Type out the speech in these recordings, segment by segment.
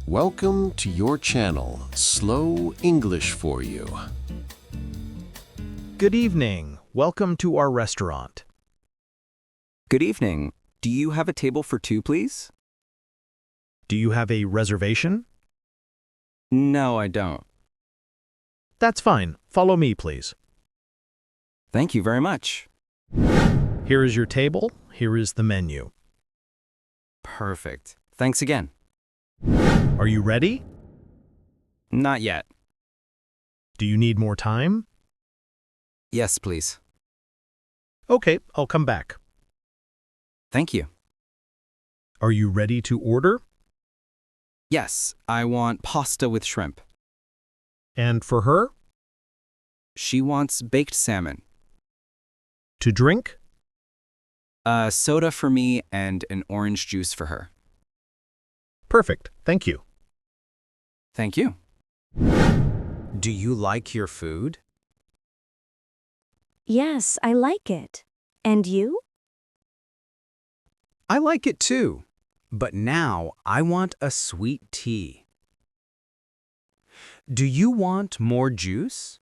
Welcome to your channel, Slow English for You. Good evening. Welcome to our restaurant. Good evening. Do you have a table for two, please? Do you have a reservation? No, I don't. That's fine. Follow me, please. Thank you very much. Here is your table. Here is the menu. Perfect. Thanks again. Are you ready? Not yet. Do you need more time? Yes, please. Okay, I'll come back. Thank you. Are you ready to order? Yes, I want pasta with shrimp. And for her? She wants baked salmon. To drink? A soda for me and an orange juice for her. Perfect. Thank you. Thank you. Do you like your food? Yes, I like it. And you? I like it too, but now I want a sweet tea. Do you want more juice?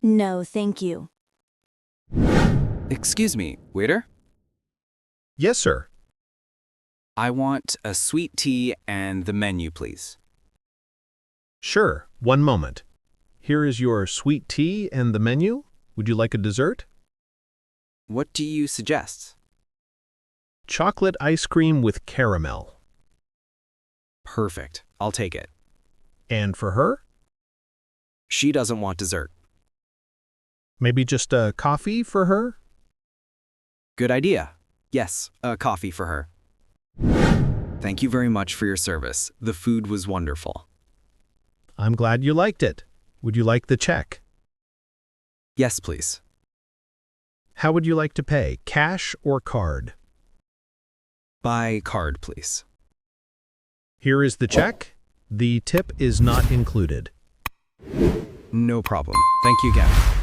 No, thank you. Excuse me, waiter? Yes, sir. I want a sweet tea and the menu, please. Sure. One moment. Here is your sweet tea and the menu. Would you like a dessert? What do you suggest? Chocolate ice cream with caramel. Perfect. I'll take it. And for her? She doesn't want dessert. Maybe just a coffee for her? Good idea. Yes, a coffee for her. Thank you very much for your service. The food was wonderful. I'm glad you liked it. Would you like the check? Yes, please. How would you like to pay, cash or card? By card, please. Here is the check. The tip is not included. No problem. Thank you again.